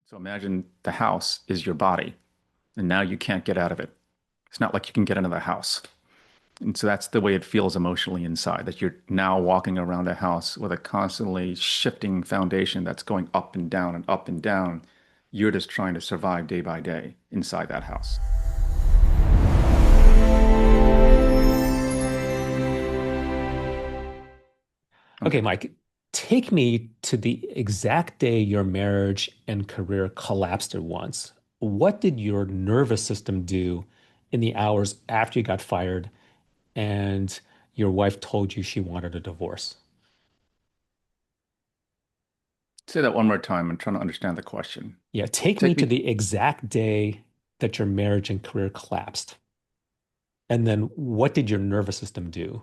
So imagine the house is your body, and now you can't get out of it. It's not like you can get into the house. And so that's the way it feels emotionally inside, that you're now walking around a house with a constantly shifting foundation that's going up and down and up and down. You're just trying to survive day by day inside that house. Okay, Okay. Mike, take me to the exact day your marriage and career collapsed at once. What did your nervous system do in the hours after you got fired and your wife told you she wanted a divorce? Say that one more time. I'm trying to understand the question. Yeah, take me Take to me. the exact day that your marriage and career collapsed. And then what did your nervous system do?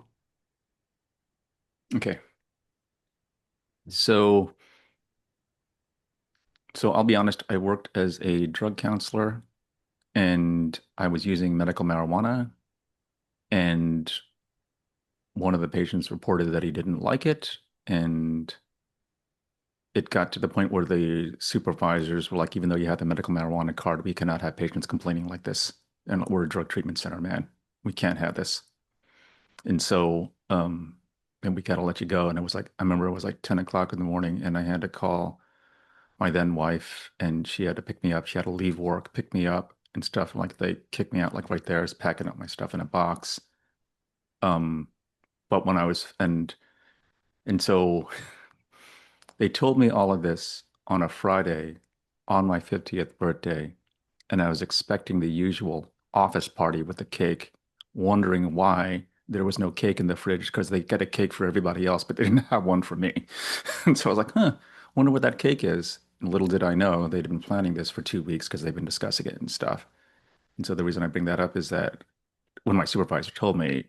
Okay. So, so I'll be honest, I worked as a drug counselor and I was using medical marijuana, and one of the patients reported that he didn't like it, and it got to the point where the supervisors were like, even though you have the medical marijuana card, we cannot have patients complaining like this. And we're a drug treatment center, man. We can't have this. And so, and we gotta let you go. And it was like, I remember it was like 10 o'clock in the morning, and I had to call my then wife, and she had to pick me up. She had to leave work, pick me up and stuff. And like they kicked me out like right there, I was packing up my stuff in a box. Um, but when I was and so they told me all of this on a Friday on my 50th birthday, and I was expecting the usual office party with the cake, wondering why there was no cake in the fridge because they get a cake for everybody else, but they didn't have one for me. And so I was like, huh, wonder what that cake is. And little did I know they'd been planning this for 2 weeks because they've been discussing it and stuff. And so the reason I bring that up is that when my supervisor told me,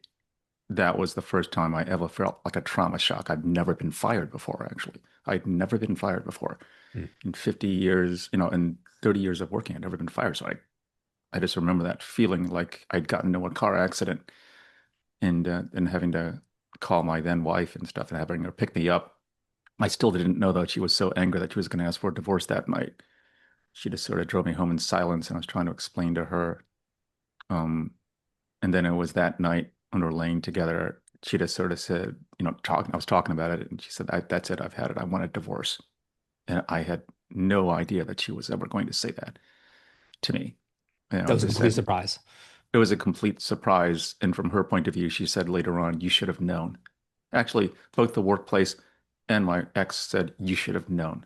that was the first time I ever felt like a trauma shock. I'd never been fired before, actually. I'd never been fired before. Hmm. In 50 years, in 30 years of working, I'd never been fired. So I just remember that feeling like I'd gotten into a car accident, and having to call my then wife and stuff and having her pick me up. I still didn't know that she was so angry that she was going to ask for a divorce that night. She just sort of drove me home in silence, and I was trying to explain to her. Um, And then it was that night when we were laying together, she just sort of said, I was talking about it, and she said, that's it, I've had it. I want a divorce. And I had no idea that she was ever going to say that to me. That was a Just complete said surprise. it was a complete surprise. And from her point of view, she said later on, you should have known. Actually, both the workplace and my ex said, you should have known.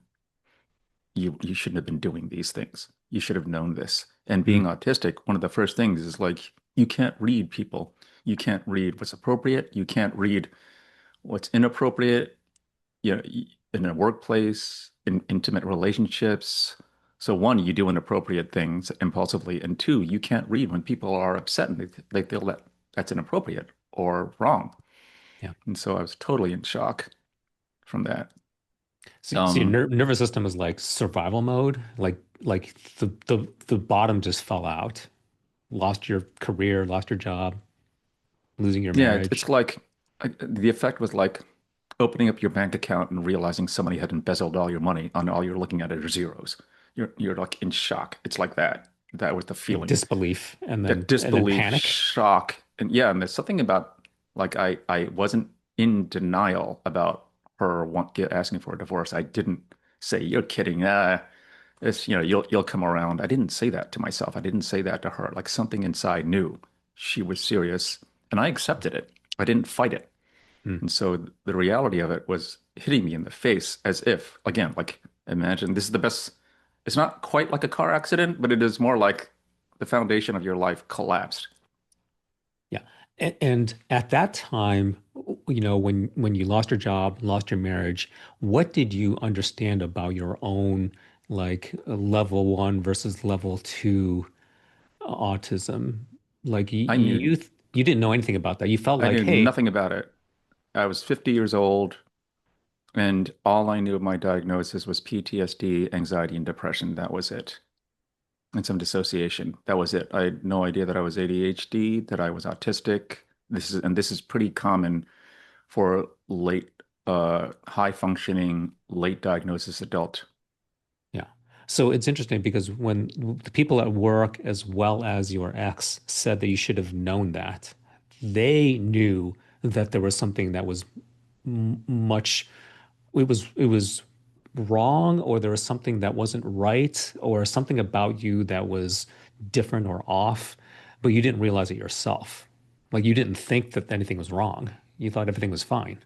You shouldn't have been doing these things. You should have known this. And Hmm. being autistic, one of the first things is like you can't read people. You can't read what's appropriate. You can't read what's inappropriate, in a workplace, in intimate relationships. So one, you do inappropriate things impulsively, and two, you can't read when people are upset and they feel that that's inappropriate or wrong. Yeah. And so I was totally in shock from that. So your Um, nervous system is like survival mode, like the bottom just fell out. Lost your career, lost your job, losing your Yeah, it's marriage. like the effect was like opening up your bank account and realizing somebody had embezzled all your money and all you're looking at are zeros. You're like in shock. It's like that. That was the Like feeling. disbelief That and then disbelief, panic. shock, and yeah, and there's something about like I wasn't in denial about her asking for a divorce. I didn't say, "You're kidding." It's you'll come around. I didn't say that to myself. I didn't say that to her. Like something inside knew she was serious, and I accepted it. I didn't fight it. Hmm. And so the reality of it was hitting me in the face as if, again, like imagine this is the best. It's not quite like a car accident, but it is more like the foundation of your life collapsed. Yeah. And at that time, when you lost your job, lost your marriage, what did you understand about your own like level one versus level two autism? Like I knew you didn't know anything about that. You felt I like, knew hey, nothing about it. I was 50 years old, and all I knew of my diagnosis was PTSD, anxiety, and depression. That was it. And some dissociation. That was it. I had no idea that I was ADHD, that I was autistic. This is pretty common for high functioning, late diagnosis adult. yeah. So it's interesting because when the people at work, as well as your ex, said that you should have known that, they knew that there was something that was much, it was wrong, or there was something that wasn't right, or something about you that was different or off, but you didn't realize it yourself. Like you didn't think that anything was wrong. You thought everything was fine.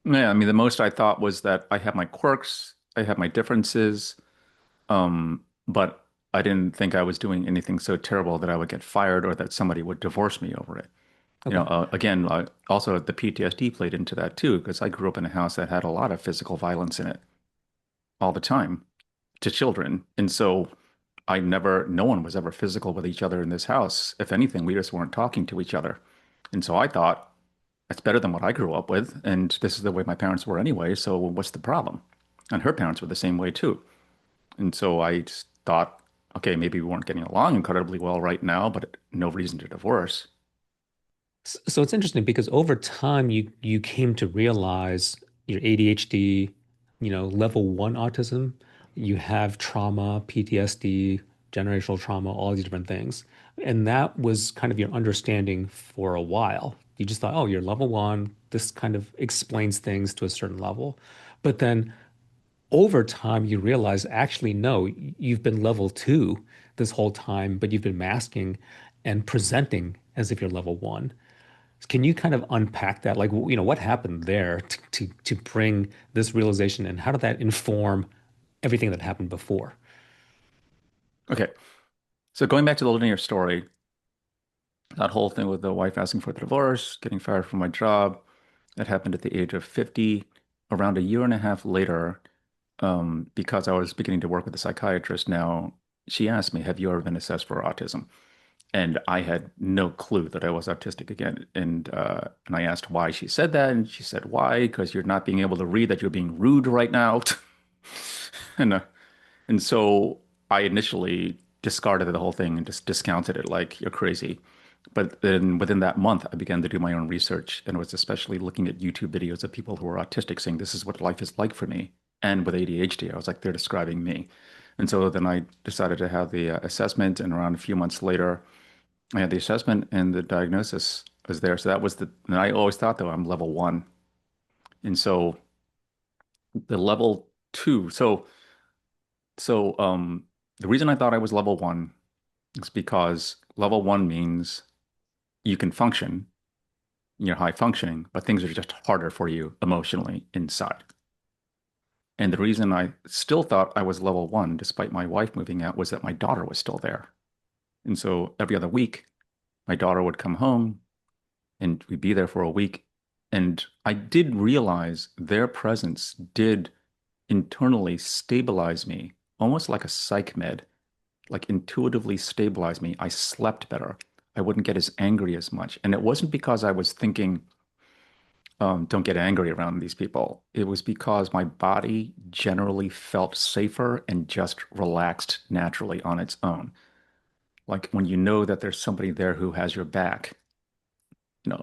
Yeah, I mean, the most I thought was that I have my quirks, I have my differences, but I didn't think I was doing anything so terrible that I would get fired or that somebody would divorce me over it. Okay. Again, also the PTSD played into that too, because I grew up in a house that had a lot of physical violence in it all the time to children. And so no one was ever physical with each other in this house. If anything, we just weren't talking to each other. And so I thought, that's better than what I grew up with. And this is the way my parents were anyway. So what's the problem? And her parents were the same way too. And so I just thought, okay, maybe we weren't getting along incredibly well right now, but no reason to divorce. So it's interesting because over time you came to realize your ADHD, level one autism, you have trauma, PTSD, generational trauma, all these different things. And that was kind of your understanding for a while. You just thought, oh, you're level one. This kind of explains things to a certain level. But then over time, you realize actually, no, you've been level two this whole time, but you've been masking and presenting as if you're level one. Can you kind of unpack that? Like, what happened there to bring this realization, and how did that inform everything that happened before? Okay. So going back to the linear story, that whole thing with the wife asking for the divorce, getting fired from my job, that happened at the age of 50. Around a year and a half later, because I was beginning to work with a psychiatrist now, she asked me, have you ever been assessed for autism? And I had no clue that I was autistic again. And I asked why she said that, and she said, "Why? Because you're not being able to read that you're being rude right now." And uh, and so I initially discarded the whole thing and just discounted it like you're crazy. But then within that month, I began to do my own research and was especially looking at YouTube videos of people who are autistic saying, this is what life is like for me. And with ADHD, I was like, they're describing me. And so then I decided to have the assessment. And around a few months later, I had the assessment and the diagnosis was there. So that was and I always thought though I'm level one. And so the level two, so the reason I thought I was level one is because level one means you can function, you're high functioning, but things are just harder for you emotionally inside. And the reason I still thought I was level one, despite my wife moving out, was that my daughter was still there. And so every other week, my daughter would come home and we'd be there for a week. And I did realize their presence did internally stabilize me, almost like a psych med, like intuitively stabilize me. I slept better. I wouldn't get as angry as much. And it wasn't because I was thinking, don't get angry around these people. It was because my body generally felt safer and just relaxed naturally on its own. Like when you know that there's somebody there who has your back,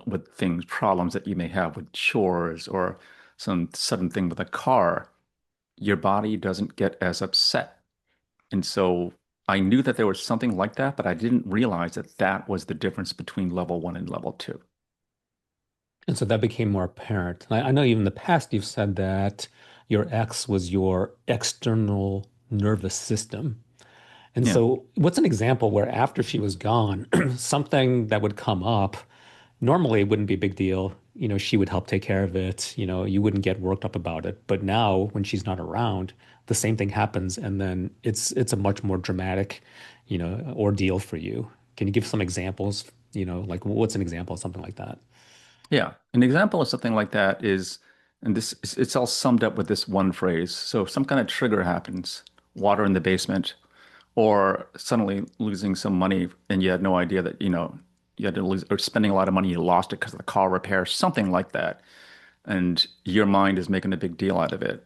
with things, problems that you may have with chores or some sudden thing with a car, your body doesn't get as upset. And so I knew that there was something like that, but I didn't realize that that was the difference between level one and level two. And so that became more apparent. I know even in the past you've said that your ex was your external nervous system. And Yeah. so, what's an example where after she was gone, something that would come up, normally it wouldn't be a big deal. She would help take care of it. You wouldn't get worked up about it. But now, when she's not around, the same thing happens, and then it's a much more dramatic, ordeal for you. Can you give some examples? Like what's an example of something like that? Yeah. An example of something like that is, and it's all summed up with this one phrase. So if some kind of trigger happens, water in the basement, or suddenly losing some money and you had no idea that, you had to lose or spending a lot of money, you lost it because of the car repair, something like that. And your mind is making a big deal out of it.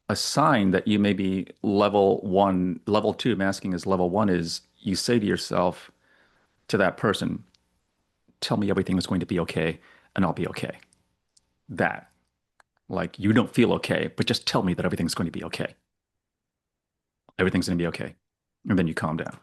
A sign that you may be level one, level two, masking as level one is you say to yourself, to that person, tell me everything is going to be okay and I'll be okay. That, like, you don't feel okay, but just tell me that everything's going to be okay. Everything's going to be okay. And then you calm down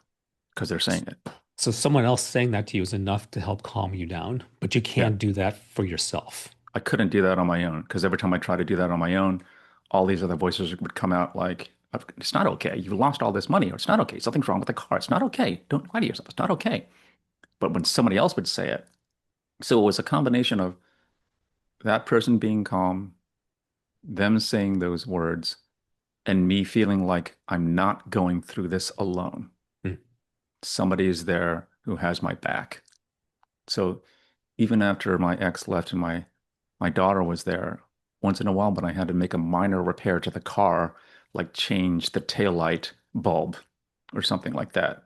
because they're saying it. So someone else saying that to you is enough to help calm you down, but you Yeah. can't do that for yourself. I couldn't do that on my own because every time I tried to do that on my own, all these other voices would come out like, it's not okay. You lost all this money, or it's not okay. Something's wrong with the car. It's not okay. Don't lie to yourself. It's not okay. But when somebody else would say it, so it was a combination of that person being calm, them saying those words, and me feeling like I'm not going through this alone. Mm, Somebody is there who has my back. So even after my ex left and my daughter was there, once in a while when I had to make a minor repair to the car, like change the taillight bulb or something like that,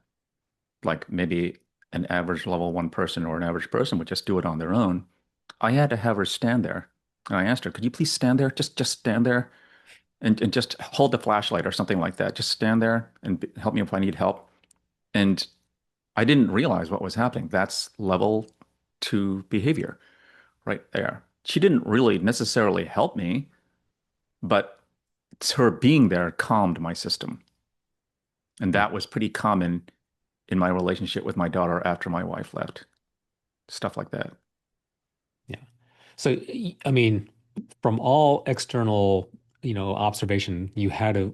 like maybe an average level one person or an average person would just do it on their own. I had to have her stand there. And I asked her, could you please stand there? Just stand there and just hold the flashlight or something like that. Just stand there and help me if I need help. And I didn't realize what was happening. That's level two behavior right there. She didn't really necessarily help me, but it's her being there calmed my system. And mm, that was pretty common in my relationship with my daughter after my wife left. Stuff like that. yeah. So, I mean, from all external, observation, you had a,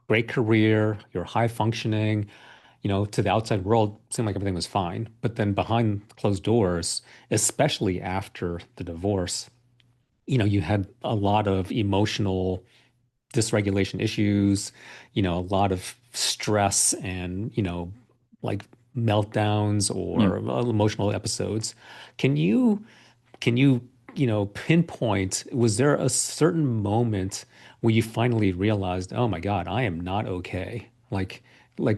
great career, you're high functioning, to the outside world, seemed like everything was fine. But then behind closed doors, especially after the divorce, you had a lot of emotional dysregulation issues, a lot of stress and, like meltdowns Mm. or emotional episodes. Can you can you, pinpoint, was there a certain moment where you finally realized, oh my God, I am not okay? Like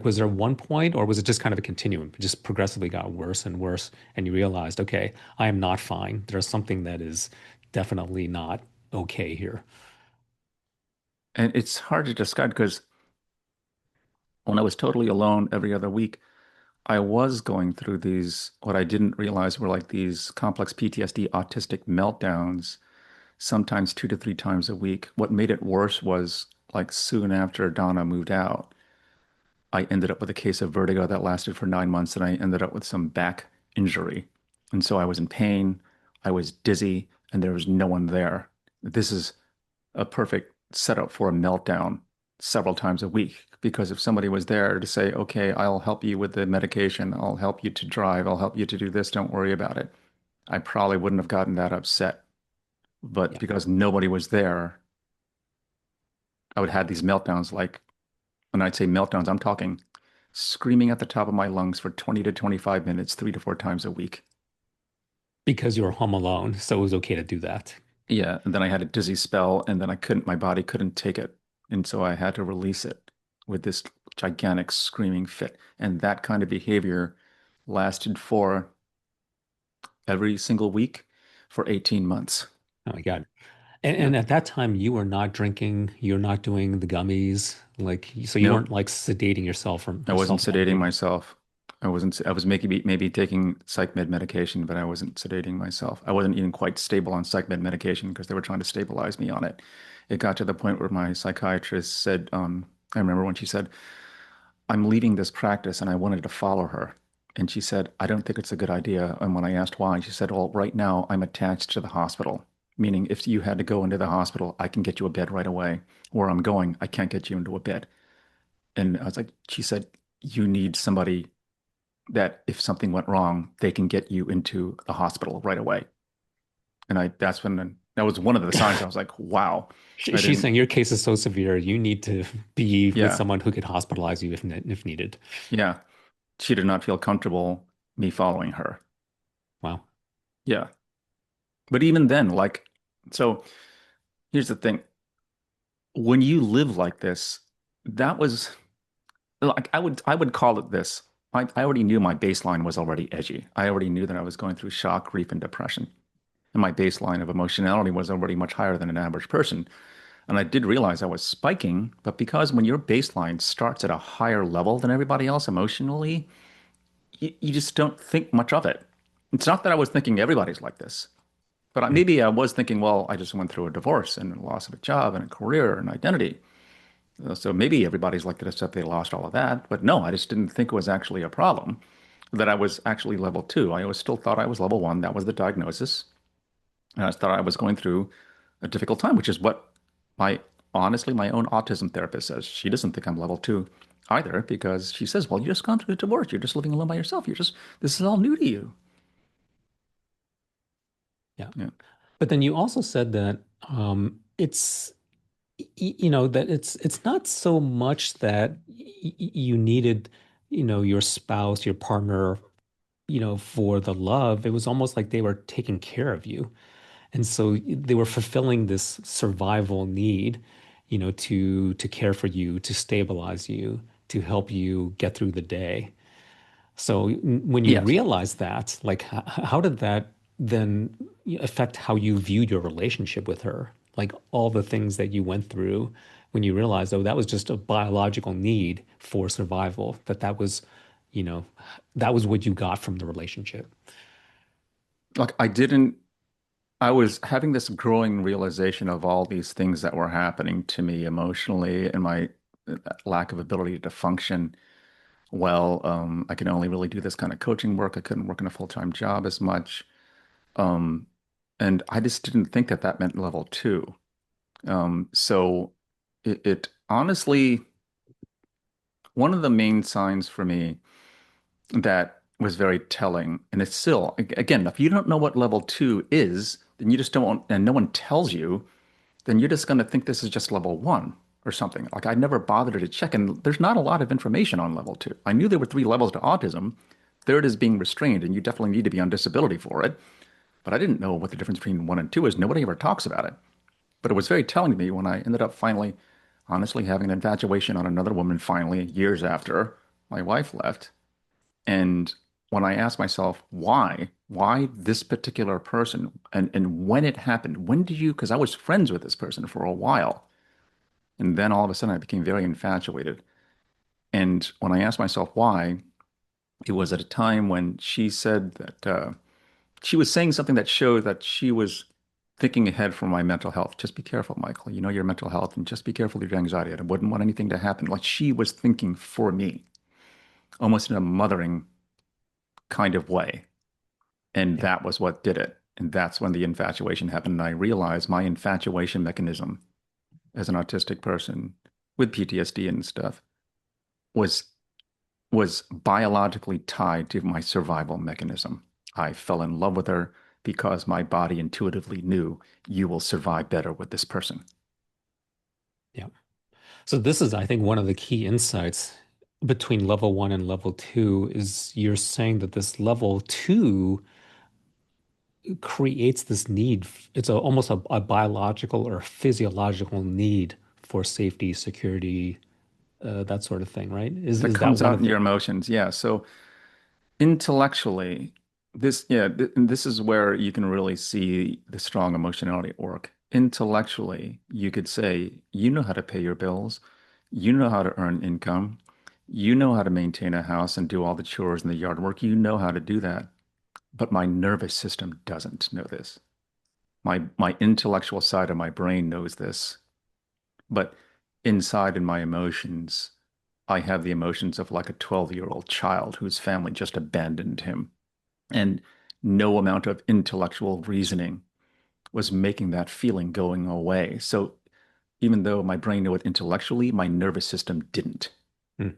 was there one point or was it just kind of a continuum? It just progressively got worse and worse and you realized, okay, I am not fine. There's something that is definitely not okay here. And it's hard to describe because when I was totally alone every other week, I was going through these, what I didn't realize were like these complex PTSD autistic meltdowns, sometimes 2 to 3 times a week. What made it worse was like soon after Donna moved out, I ended up with a case of vertigo that lasted for 9 months, and I ended up with some back injury. And so I was in pain, I was dizzy, and there was no one there. This is a perfect setup for a meltdown several times a week because if somebody was there to say, okay, I'll help you with the medication, I'll help you to drive, I'll help you to do this, don't worry about it, I probably wouldn't have gotten that upset. But Yeah. because nobody was there, I would have these meltdowns. Like when I'd say meltdowns, I'm talking screaming at the top of my lungs for 20 to 25 minutes, 3 to 4 times a week. Because you were home alone, so it was okay to do that. Yeah, and then I had a dizzy spell, and then my body couldn't take it. And so I had to release it with this gigantic screaming fit. And that kind of behavior lasted for every single week for 18 months. Oh my God. And, Yeah. and at that time, you were not drinking, you're not doing the gummies, like, so you weren't Nope. like sedating yourself or I wasn't sedating self-medicating. myself. I was maybe taking psych med medication, but I wasn't sedating myself. I wasn't even quite stable on psych med medication because they were trying to stabilize me on it. It got to the point where my psychiatrist said, I remember when she said, I'm leaving this practice and I wanted to follow her. And she said, I don't think it's a good idea. And when I asked why, she said, well, right now I'm attached to the hospital, meaning if you had to go into the hospital, I can get you a bed right away. Where I'm going, I can't get you into a bed. And I was like, she said, you need somebody that if something went wrong, they can get you into the hospital right away. And that was one of the signs I was like, wow, I She's didn't, saying your case is so severe, you need to be with yeah, someone who could hospitalize you if needed. yeah. She did not feel comfortable me following her. Wow. Yeah. But even then, like, so here's the thing. When you live like this, that was like I would call it this. I already knew my baseline was already edgy. I already knew that I was going through shock, grief, and depression. And my baseline of emotionality was already much higher than an average person. And I did realize I was spiking, but because when your baseline starts at a higher level than everybody else emotionally, you just don't think much of it. It's not that I was thinking everybody's like this. But Mm. maybe I was thinking, well, I just went through a divorce and a loss of a job and a career and identity. So maybe everybody's like this if they lost all of that. But no, I just didn't think it was actually a problem that I was actually level two. I always still thought I was level one. That was the diagnosis. And I thought I was going through a difficult time, which is what my honestly, my own autism therapist says. She doesn't think I'm level two either because she says, well, you just gone through a divorce. You're just living alone by yourself. This is all new to you. Yeah. Yeah. But then you also said that it's you know that it's not so much that you needed, your spouse, your partner, for the love. It was almost like they were taking care of you. And so they were fulfilling this survival need, to care for you, to stabilize you, to help you get through the day. So when you Yes. realize that, like, how did that then affect how you viewed your relationship with her? Like all the things that you went through when you realized, oh, that was just a biological need for survival, that was, you know, that was what you got from the relationship. Like I didn't, I was having this growing realization of all these things that were happening to me emotionally and my lack of ability to function well. I can only really do this kind of coaching work. I couldn't work in a full-time job as much. Um, and I just didn't think that that meant level two. So it honestly, one of the main signs for me that was very telling, and it's still, again, if you don't know what level two is, then you just don't, and no one tells you, then you're just going to think this is just level one or something. Like I never bothered to check, and there's not a lot of information on level two. I knew there were three levels to autism. Third is being restrained, and you definitely need to be on disability for it. But I didn't know what the difference between one and two is. Nobody ever talks about it. But it was very telling to me when I ended up finally, honestly, having an infatuation on another woman finally, years after my wife left. And when I asked myself, why this particular person? And when it happened, when did you, because I was friends with this person for a while. And then all of a sudden I became very infatuated. And when I asked myself why, it was at a time when she said that she was saying something that showed that she was thinking ahead for my mental health. Just be careful, Michael. You know your mental health, and just be careful of your anxiety. I wouldn't want anything to happen. Like she was thinking for me, almost in a mothering kind of way. And Yeah. that was what did it. And that's when the infatuation happened. And I realized my infatuation mechanism as an autistic person with PTSD and stuff was was biologically tied to my survival mechanism. I fell in love with her because my body intuitively knew you will survive better with this person. Yeah. So this is, I think, one of the key insights between level one and level two is you're saying that this level two creates this need. It's almost a biological or physiological need for safety, security, that sort of thing, right? That Is that comes one out of in the? your emotions. Yeah. So intellectually, this is where you can really see the strong emotionality at work. Intellectually, you could say, you know how to pay your bills, you know how to earn income, you know how to maintain a house and do all the chores and the yard work. You know how to do that. But my nervous system doesn't know this. My intellectual side of my brain knows this, but inside in my emotions, I have the emotions of like a 12-year-old child whose family just abandoned him. And no amount of intellectual reasoning was making that feeling going away. So even though my brain knew it intellectually, my nervous system didn't. Hmm.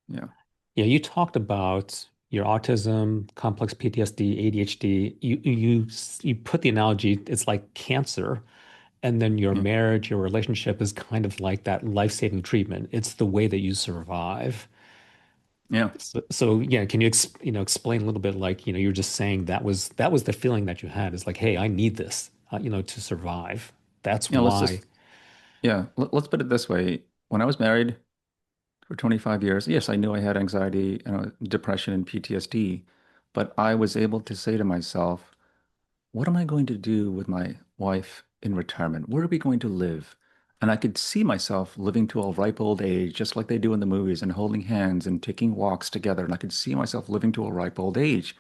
Yeah. Yeah, you talked about your autism, complex PTSD, ADHD. You put the analogy, it's like cancer, and then your Yeah. marriage, your relationship is kind of like that life-saving treatment. It's the way that you survive. Yeah. So yeah, can you explain a little bit, like, you're just saying that was the feeling that you had, is like, hey, I need this, to survive. That's Yeah. Let's why. just, yeah. Let's put it this way. When I was married for 25 years, yes, I knew I had anxiety, depression, and PTSD, but I was able to say to myself, what am I going to do with my wife in retirement? Where are we going to live? And I could see myself living to a ripe old age, just like they do in the movies, and holding hands and taking walks together. And I could see myself living to a ripe old age.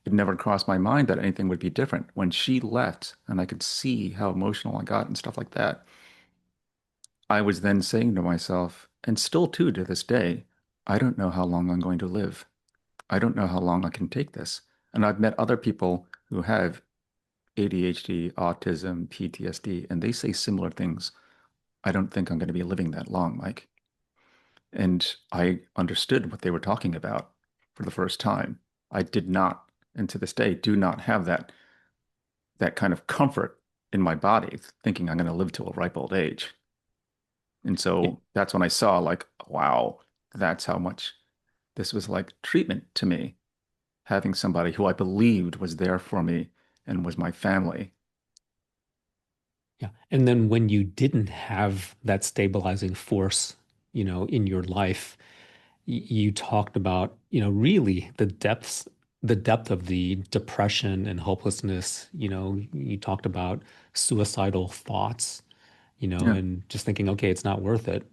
It never crossed my mind that anything would be different. When she left, and I could see how emotional I got and stuff like that, I was then saying to myself, and still too to this day, I don't know how long I'm going to live. I don't know how long I can take this. And I've met other people who have ADHD, autism, PTSD, and they say similar things. I don't think I'm going to be living that long, Mike. And I understood what they were talking about for the first time. I did not, and to this day, do not have that kind of comfort in my body, thinking I'm going to live to a ripe old age. And Yeah, so that's when I saw, like, wow, that's how much this was like treatment to me, having somebody who I believed was there for me and was my family. yeah. And then when you didn't have that stabilizing force, in your life, you talked about, really the depth of the depression and hopelessness. You talked about suicidal thoughts, Yeah. and just thinking, okay, it's not worth it.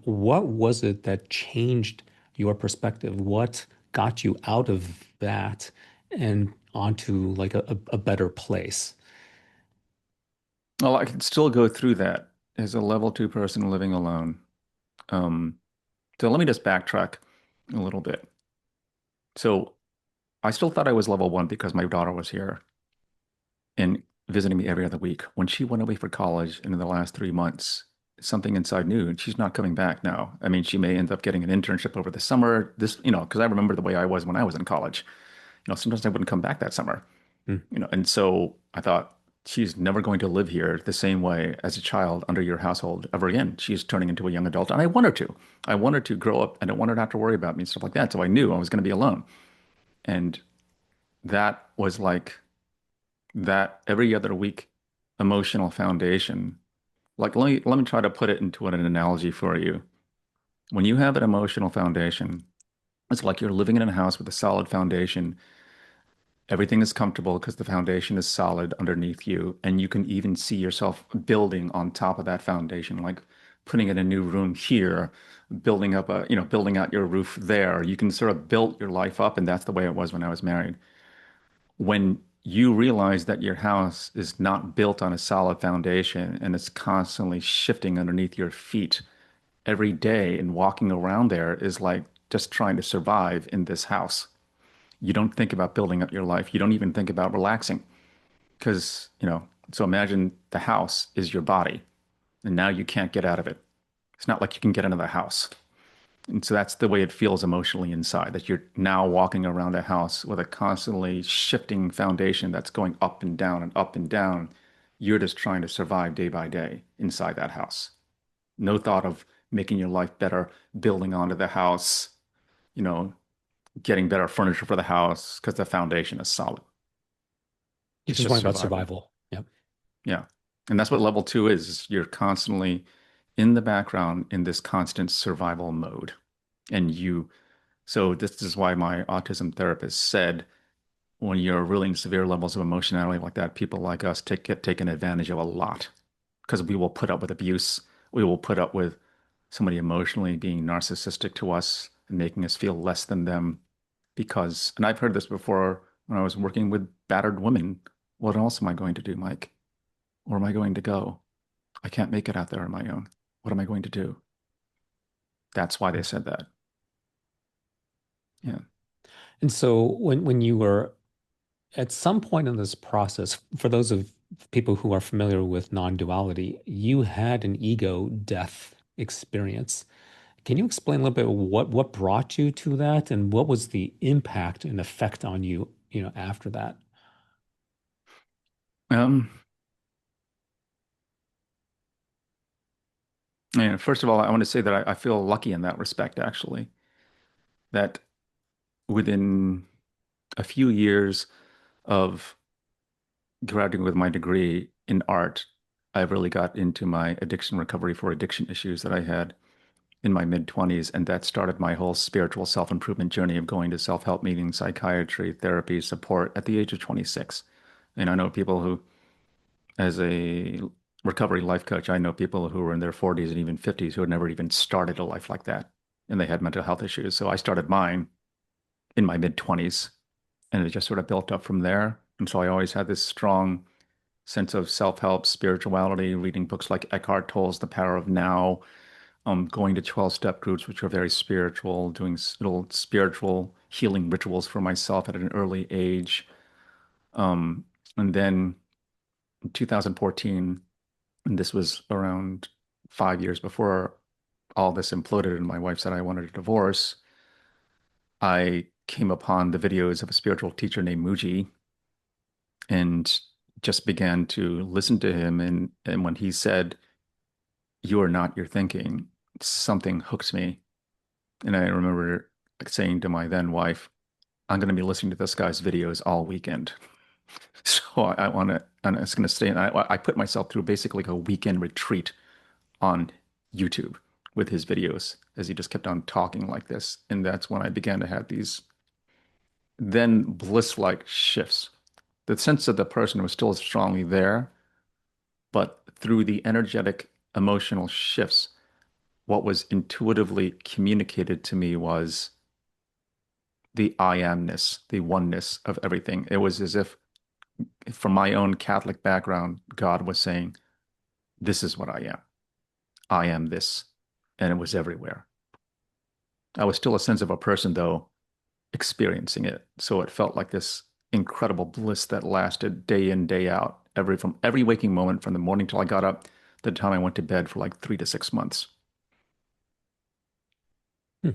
What was it that changed your perspective? What got you out of that and onto like a better place? Well, I could still go through that as a level two person living alone. Um, so let me just backtrack a little bit. So I still thought I was level one because my daughter was here and visiting me every other week. When she went away for college in the last 3 months, something inside knew, and she's not coming back now. I mean, she may end up getting an internship over the summer. Because I remember the way I was when I was in college. Sometimes I wouldn't come back that summer. Hmm. And so I thought she's never going to live here the same way as a child under your household ever again. She's turning into a young adult, and I want her to. I want her to grow up. I don't want her to have to worry about me and stuff like that. So I knew I was going to be alone, and that was like that every other week emotional foundation. Like let me try to put it into an analogy for you. When you have an emotional foundation, it's like you're living in a house with a solid foundation. Everything is comfortable because the foundation is solid underneath you, and you can even see yourself building on top of that foundation, like putting in a new room here, building out your roof there. You can sort of build your life up, and that's the way it was when I was married. When you realize that your house is not built on a solid foundation and it's constantly shifting underneath your feet every day, and walking around there is like just trying to survive in this house. You don't think about building up your life. You don't even think about relaxing because, so imagine the house is your body and now you can't get out of it. It's not like you can get into the house. And so that's the way it feels emotionally inside, that you're now walking around a house with a constantly shifting foundation that's going up and down and up and down. You're just trying to survive day by day inside that house. No thought of making your life better, building onto the house, you know, getting better furniture for the house because the foundation is solid. You're It's just just worrying about survival. survival. Yep. Yeah. And that's what level two is. You're constantly in the background in this constant survival mode. And so this is why my autism therapist said when you're really in severe levels of emotionality like that, people like us get taken advantage of a lot because we will put up with abuse. We will put up with somebody emotionally being narcissistic to us and making us feel less than them and I've heard this before when I was working with battered women. What else am I going to do, Mike? Where am I going to go? I can't make it out there on my own. What am I going to do? That's why they said that. Yeah. And so when you were at some point in this process, for those of people who are familiar with non-duality, you had an ego death experience. Can you explain a little bit what brought you to that and what was the impact and effect on you, after that? Um, and first of all, I want to say that I feel lucky in that respect, actually, that within a few years of graduating with my degree in art, I really got into my addiction recovery for addiction issues that I had in my mid 20s. And that started my whole spiritual self improvement journey of going to self help meetings, psychiatry, therapy, support at the age of 26. And I know people who, as a recovery life coach, I know people who were in their 40s and even 50s who had never even started a life like that. And they had mental health issues. So I started mine in my mid 20s and it just sort of built up from there. And so I always had this strong sense of self-help, spirituality, reading books like Eckhart Tolle's The Power of Now, going to 12-step groups, which are very spiritual, doing little spiritual healing rituals for myself at an early age. Um, and then in 2014, and this was around 5 years before all this imploded and my wife said I wanted a divorce, I came upon the videos of a spiritual teacher named Muji and just began to listen to him. And when he said, "You are not your thinking," something hooked me. And I remember saying to my then wife, "I'm going to be listening to this guy's videos all weekend." So I want to, and it's going to stay. And I put myself through basically a weekend retreat on YouTube with his videos as he just kept on talking like this. And that's when I began to have these then bliss-like shifts. The sense of the person was still strongly there, but through the energetic emotional shifts, what was intuitively communicated to me was the I amness, the oneness of everything. It was as if, from my own Catholic background, God was saying, "This is what I am. I am this." And it was everywhere. I was still a sense of a person, though, experiencing it. So it felt like this incredible bliss that lasted day in, day out, from every waking moment from the morning till I got up, the time I went to bed for like 3 to 6 months. Hmm.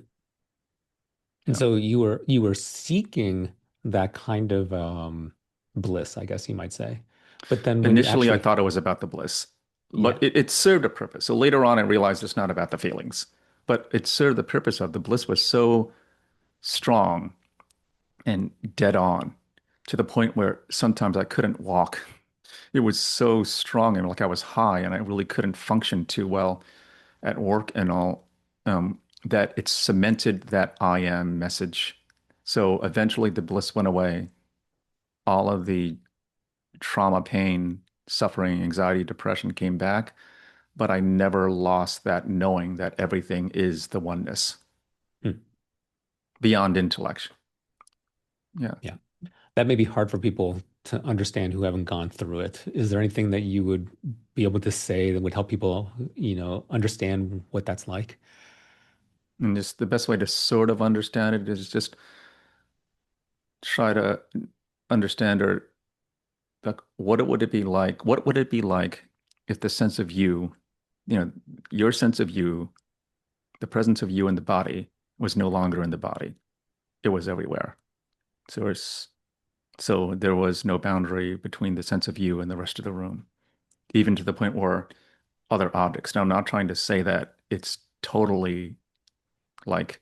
And Yeah. so you were seeking that kind of bliss, I guess you might say. But then when you Initially, I actually, thought it was about the bliss, but yeah. it served a purpose. So later on, I realized it's not about the feelings, but it served the purpose of the bliss was so strong and dead on to the point where sometimes I couldn't walk. It was so strong and like I was high and I really couldn't function too well at work and all, that it cemented that I am message. So eventually the bliss went away. All of the trauma, pain, suffering, anxiety, depression came back, but I never lost that knowing that everything is the oneness Hmm. beyond intellect. Yeah. Yeah. That may be hard for people to understand who haven't gone through it. Is there anything that you would be able to say that would help people, understand what that's like? And just the best way to sort of understand it is just try to understand or like what would it be like? What would it be like if the sense of you, you know, your sense of you, the presence of you in the body was no longer in the body. It was everywhere. So it's so there was no boundary between the sense of you and the rest of the room, even to the point where other objects. Now, I'm not trying to say that it's totally like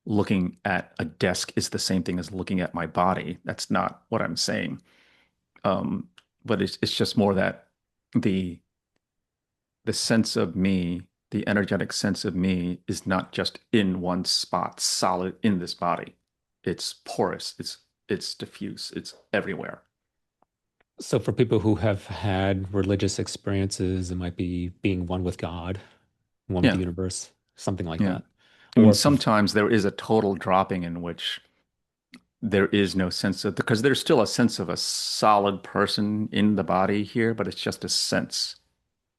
looking at a desk is the same thing as looking at my body. That's not what I'm saying. Um, but it's just more that the the sense of me, the energetic sense of me, is not just in one spot, solid in this body. It's porous. It's diffuse. It's everywhere. So for people who have had religious experiences, it might be being one with God, one with the Yeah, universe, something like yeah. that. I mean, Or sometimes there is a total dropping in which there is no sense of because there's still a sense of a solid person in the body here, but it's just a sense,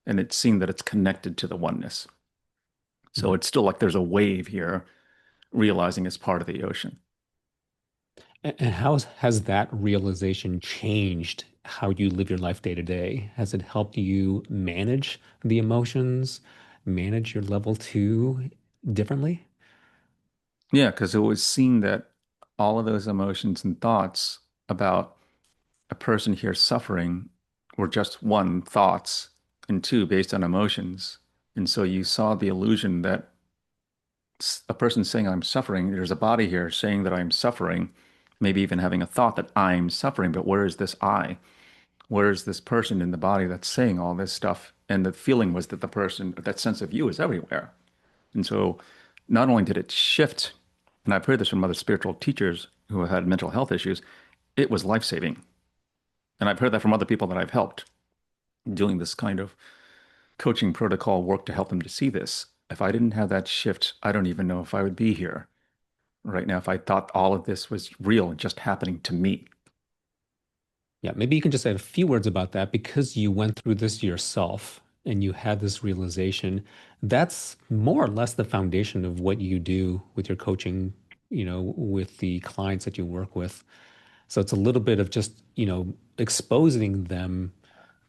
and it's seen that it's connected to the oneness. So Mhm. it's still like there's a wave here, realizing it's part of the ocean. And how has that realization changed how you live your life day to day? Has it helped you manage the emotions, manage your level two differently? Yeah, because it was seen that all of those emotions and thoughts about a person here suffering were just one, thoughts, and two, based on emotions. And so you saw the illusion that a person saying I'm suffering, there's a body here saying that I'm suffering, maybe even having a thought that I'm suffering, but where is this I? Where is this person in the body that's saying all this stuff? And the feeling was that the person, that sense of you is everywhere. And so not only did it shift, and I've heard this from other spiritual teachers who have had mental health issues, it was life-saving. And I've heard that from other people that I've helped doing this kind of coaching protocol work to help them to see this. If I didn't have that shift, I don't even know if I would be here right now if I thought all of this was real and just happening to me. Yeah, maybe you can just add a few words about that because you went through this yourself and you had this realization. That's more or less the foundation of what you do with your coaching, with the clients that you work with. So it's a little bit of just, exposing them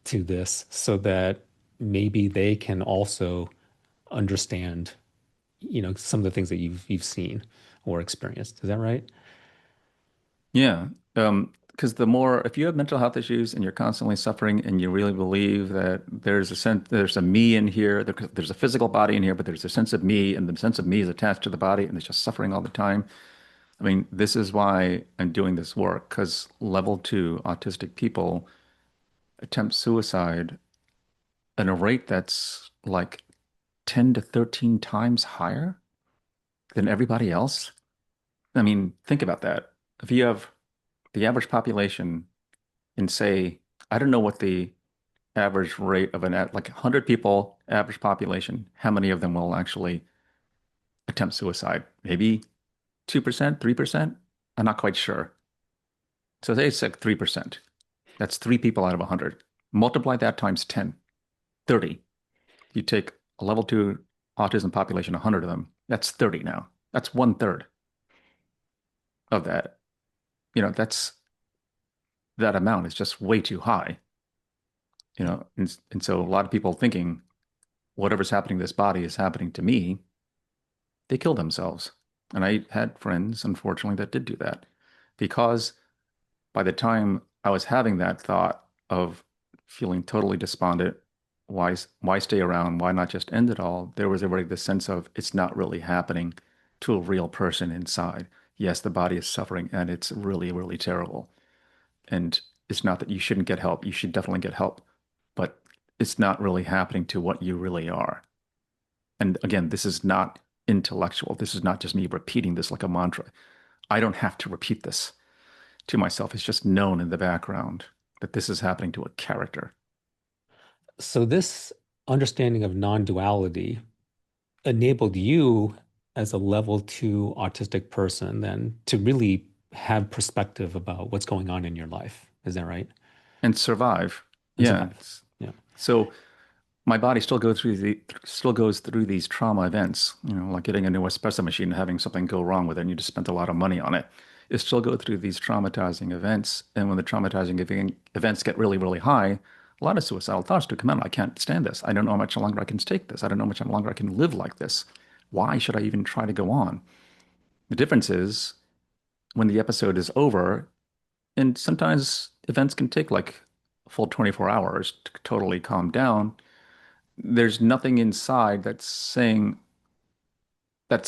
to this so that maybe they can also understand, some of the things that you've seen or experienced. Is that right? Yeah. Because the more, if you have mental health issues and you're constantly suffering and you really believe that there's a sense, there's a me in here, there's a physical body in here, but there's a sense of me, and the sense of me is attached to the body and it's just suffering all the time. I mean, this is why I'm doing this work, because level two autistic people attempt suicide at a rate that's like 10 to 13 times higher than everybody else. I mean, think about that. If you have the average population in, say, I don't know what the average rate of like 100 people, average population, how many of them will actually attempt suicide? Maybe 2%, 3%? I'm not quite sure. So say it's like 3%. That's three people out of 100. Multiply that times 10, 30. You take a level two autism population, 100 of them. That's 30 now. That's one third of that. That's that amount is just way too high, Yeah. and so a lot of people thinking whatever's happening to this body is happening to me, they kill themselves. And I had friends, unfortunately, that did do that because by the time I was having that thought of feeling totally despondent, why stay around? Why not just end it all? There was already the sense of it's not really happening to a real person inside. Yes, the body is suffering and it's really, really terrible. And it's not that you shouldn't get help. You should definitely get help, but it's not really happening to what you really are. And again, this is not intellectual. This is not just me repeating this like a mantra. I don't have to repeat this to myself. It's just known in the background that this is happening to a character. So this understanding of non-duality enabled you as a level two autistic person then to really have perspective about what's going on in your life. Is that right? And survive. And Yeah. survive. Yeah. So my body still goes through these trauma events, like getting a new espresso machine and having something go wrong with it, and you just spent a lot of money on it. It still go through these traumatizing events, and when the traumatizing events get really, really high, a lot of suicidal thoughts do come out. I can't stand this. I don't know how much longer I can take this. I don't know how much longer I can live like this. Why should I even try to go on? The difference is when the episode is over, and sometimes events can take like a full 24 hours to totally calm down. There's nothing inside that's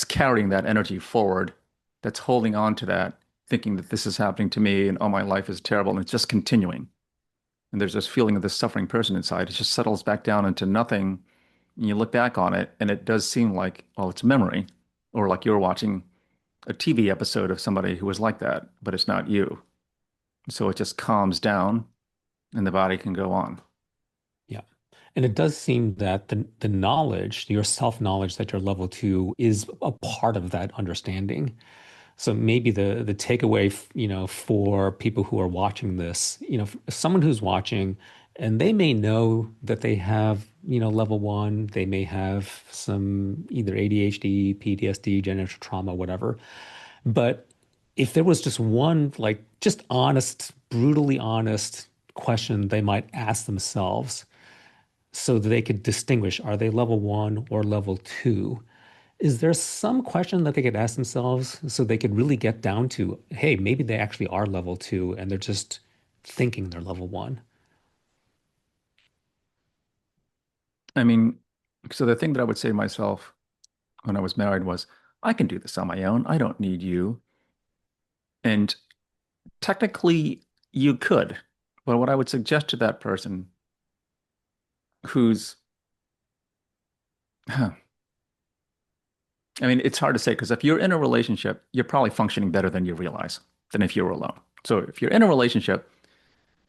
carrying that energy forward, that's holding on to that, thinking that this is happening to me and oh, my life is terrible. And it's just continuing. And there's this feeling of this suffering person inside. It just settles back down into nothing. And you look back on it, and it does seem like, well, it's memory, or like you're watching a TV episode of somebody who was like that, but it's not you. So it just calms down and the body can go on. Yeah. And it does seem that the knowledge, your self-knowledge that you're level two is a part of that understanding. So maybe the takeaway, for people who are watching this, someone who's watching and they may know that they have, level one, they may have some either ADHD, PTSD, genital trauma, whatever. But if there was just one, like just honest, brutally honest question they might ask themselves so that they could distinguish, are they level one or level two? Is there some question that they could ask themselves so they could really get down to, hey, maybe they actually are level two and they're just thinking they're level one? I mean, so the thing that I would say to myself when I was married was, I can do this on my own. I don't need you. And technically, you could. But what I would suggest to that person who's, I mean, it's hard to say because if you're in a relationship, you're probably functioning better than you realize than if you were alone. So if you're in a relationship,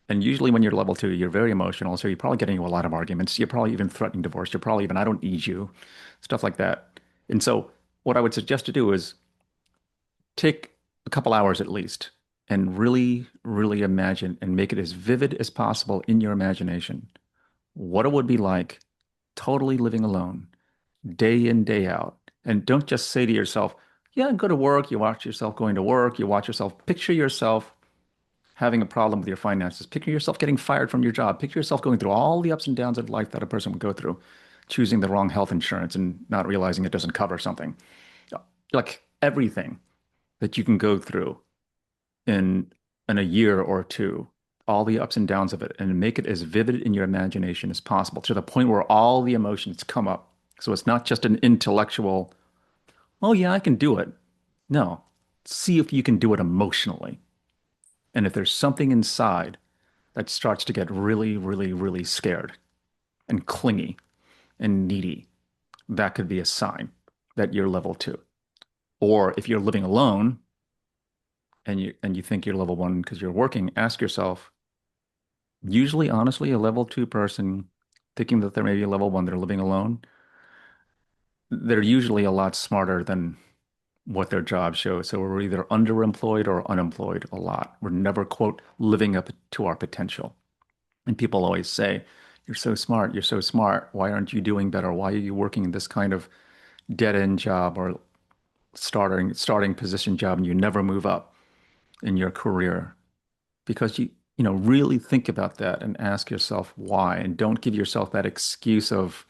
and usually when you're level two, you're very emotional. So you're probably getting into a lot of arguments. You're probably even threatening divorce. You're probably even, I don't need you, stuff like that. And so what I would suggest to do is take a couple hours at least and really, really imagine and make it as vivid as possible in your imagination what it would be like totally living alone, day in, day out. And don't just say to yourself, yeah, go to work. You watch yourself going to work. You watch yourself, picture yourself having a problem with your finances. Picture yourself getting fired from your job. Picture yourself going through all the ups and downs of life that a person would go through, choosing the wrong health insurance and not realizing it doesn't cover something. Like everything that you can go through in a year or two, all the ups and downs of it, and make it as vivid in your imagination as possible to the point where all the emotions come up. So it's not just an intellectual, oh yeah, I can do it. No, see if you can do it emotionally. And if there's something inside that starts to get really, really, really scared and clingy and needy, that could be a sign that you're level two. Or if you're living alone and you think you're level one because you're working, ask yourself, usually, honestly, a level two person thinking that they're maybe a level one, they're living alone, they're usually a lot smarter than what their job shows. So we're either underemployed or unemployed a lot. We're never, quote, living up to our potential. And people always say, you're so smart, you're so smart. Why aren't you doing better? Why are you working in this kind of dead-end job or starting position job and you never move up in your career? Because you really think about that and ask yourself why, and don't give yourself that excuse of,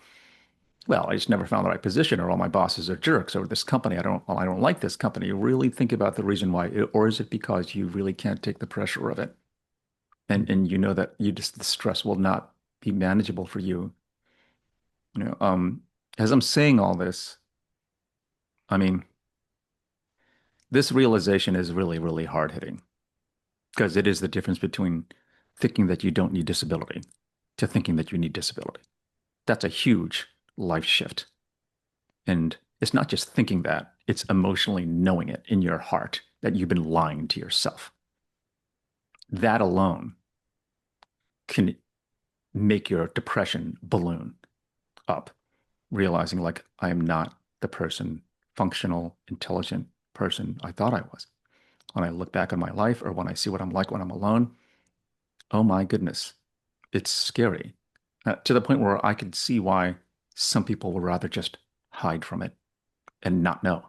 well, I just never found the right position, or all my bosses are jerks, or this company, I don't like this company. You really think about the reason why, or is it because you really can't take the pressure of it, and you know that you just the stress will not be manageable for you. You know, as I'm saying all this, I mean, this realization is really, really hard hitting because it is the difference between thinking that you don't need disability to thinking that you need disability. That's a huge life shift. And it's not just thinking that, it's emotionally knowing it in your heart that you've been lying to yourself. That alone can make your depression balloon up, realizing like I am not the person, functional, intelligent person I thought I was. When I look back on my life or when I see what I'm like when I'm alone, oh my goodness, it's scary. To the point where I could see why some people would rather just hide from it and not know.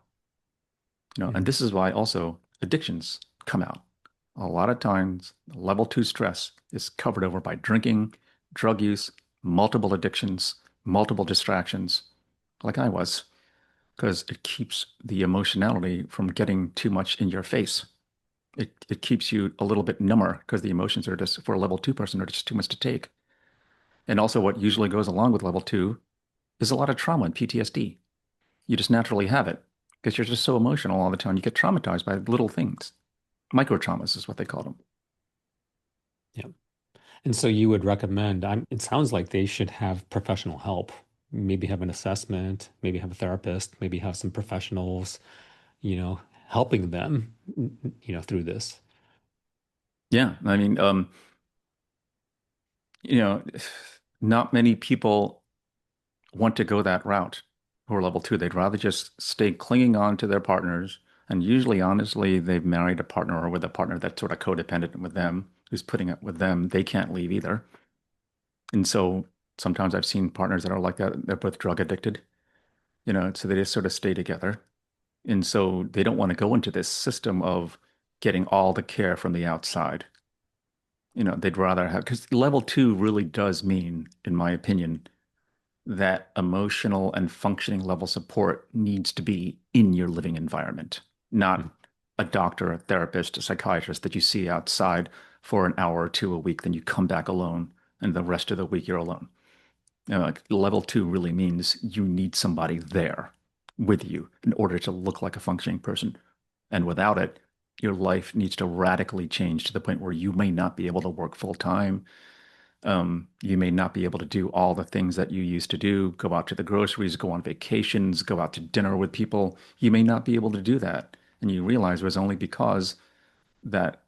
And Mhm. this is why also addictions come out. A lot of times, level two stress is covered over by drinking, drug use, multiple addictions, multiple distractions, like I was, because it keeps the emotionality from getting too much in your face. It keeps you a little bit number because the emotions are just, for a level two person, are just too much to take. And also, what usually goes along with level two is a lot of trauma and PTSD. You just naturally have it because you're just so emotional all the time. You get traumatized by little things. Micro traumas is what they call them. Yeah. And so you would recommend, it sounds like they should have professional help, maybe have an assessment, maybe have a therapist, maybe have some professionals, helping them, through this. Yeah, I mean, you know, not many people want to go that route who are level two. They'd rather just stay clinging on to their partners. And usually, honestly, they've married a partner or with a partner that's sort of codependent with them, who's putting up with them. They can't leave either. And so sometimes I've seen partners that are like that. They're both drug addicted, so they just sort of stay together. And so they don't want to go into this system of getting all the care from the outside. They'd rather have, because level two really does mean, in my opinion, that emotional and functioning level support needs to be in your living environment, Mhm. not a doctor, a therapist, a psychiatrist that you see outside for an hour or two a week, then you come back alone, and the rest of the week you're alone. Like level two really means you need somebody there with you in order to look like a functioning person. And without it, your life needs to radically change to the point where you may not be able to work full time. You may not be able to do all the things that you used to do, go out to the groceries, go on vacations, go out to dinner with people. You may not be able to do that. And you realize it was only because that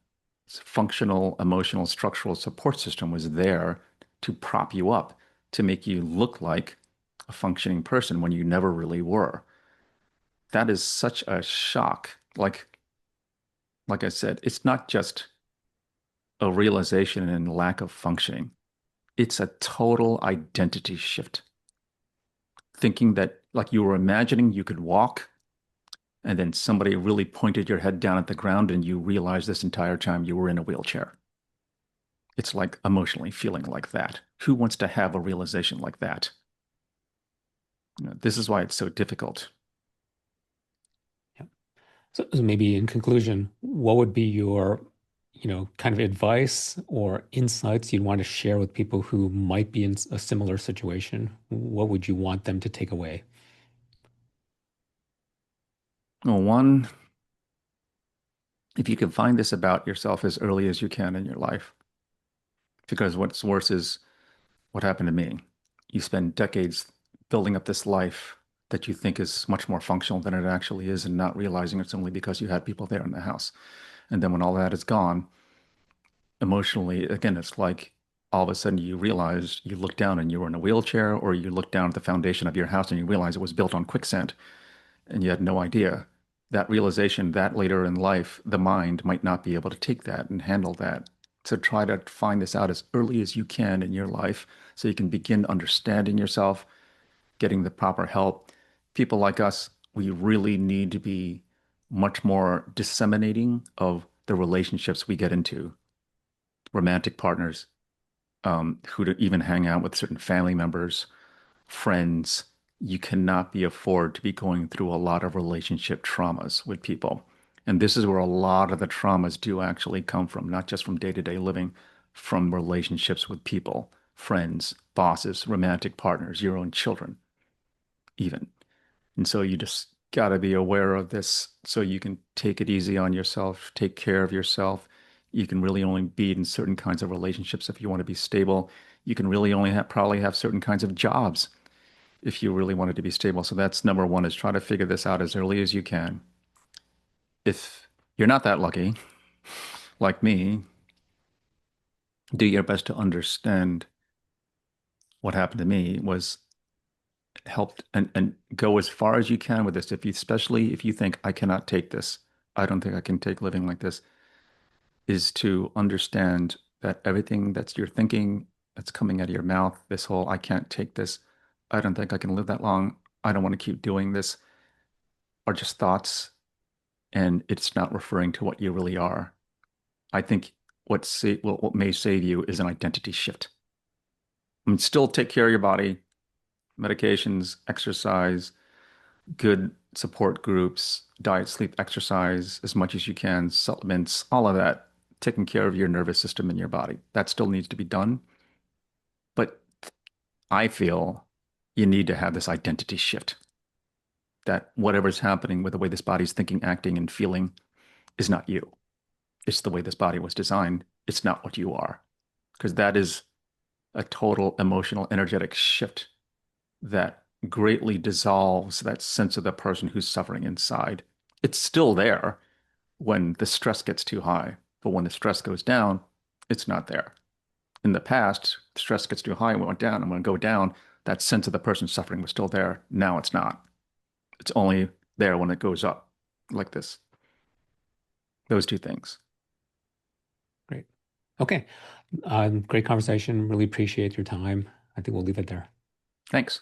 functional, emotional, structural support system was there to prop you up, to make you look like a functioning person when you never really were. That is such a shock. Like like I said, it's not just a realization and lack of functioning. It's a total identity shift. Thinking that, like, you were imagining you could walk, and then somebody really pointed your head down at the ground, and you realized this entire time you were in a wheelchair. It's like emotionally feeling like that. Who wants to have a realization like that? This is why it's so difficult. Yeah. So maybe in conclusion, what would be your, kind of advice or insights you'd want to share with people who might be in a similar situation? What would you want them to take away? Well, one, if you can find this about yourself as early as you can in your life, because what's worse is what happened to me. You spend decades building up this life that you think is much more functional than it actually is, and not realizing it's only because you had people there in the house. And then when all that is gone, emotionally, again, it's like all of a sudden you realize you look down and you were in a wheelchair, or you look down at the foundation of your house and you realize it was built on quicksand and you had no idea. That realization, that later in life, the mind might not be able to take that and handle that. So try to find this out as early as you can in your life so you can begin understanding yourself, getting the proper help. People like us, we really need to be much more disseminating of the relationships we get into, romantic partners, who to even hang out with certain family members, friends. You cannot be afford to be going through a lot of relationship traumas with people. And this is where a lot of the traumas do actually come from, not just from day-to-day living, from relationships with people, friends, bosses, romantic partners, your own children, even. And so you just got to be aware of this so you can take it easy on yourself, take care of yourself. You can really only be in certain kinds of relationships if you want to be stable. You can really only probably have certain kinds of jobs if you really wanted to be stable. So that's number one, is try to figure this out as early as you can. If you're not that lucky, like me, do your best to understand what happened to me was helped, and go as far as you can with this. If you, especially if you think I cannot take this, I don't think I can take living like this, is to understand that everything that's you're thinking, that's coming out of your mouth, this whole I can't take this, I don't think I can live that long, I don't want to keep doing this, are just thoughts, and it's not referring to what you really are. I think what may save you is an identity shift. I mean, still take care of your body, medications, exercise, good support groups, diet, sleep, exercise as much as you can, supplements, all of that, taking care of your nervous system and your body. That still needs to be done. But I feel you need to have this identity shift, that whatever's happening with the way this body's thinking, acting, and feeling is not you. It's the way this body was designed. It's not what you are. Because that is a total emotional, energetic shift that greatly dissolves that sense of the person who's suffering inside. It's still there when the stress gets too high, but when the stress goes down, it's not there. In the past, stress gets too high and went down, and when it go down, that sense of the person suffering was still there. Now it's not. It's only there when it goes up, like this. Those two things. Great. Okay. Great conversation. Really appreciate your time. I think we'll leave it there. Thanks.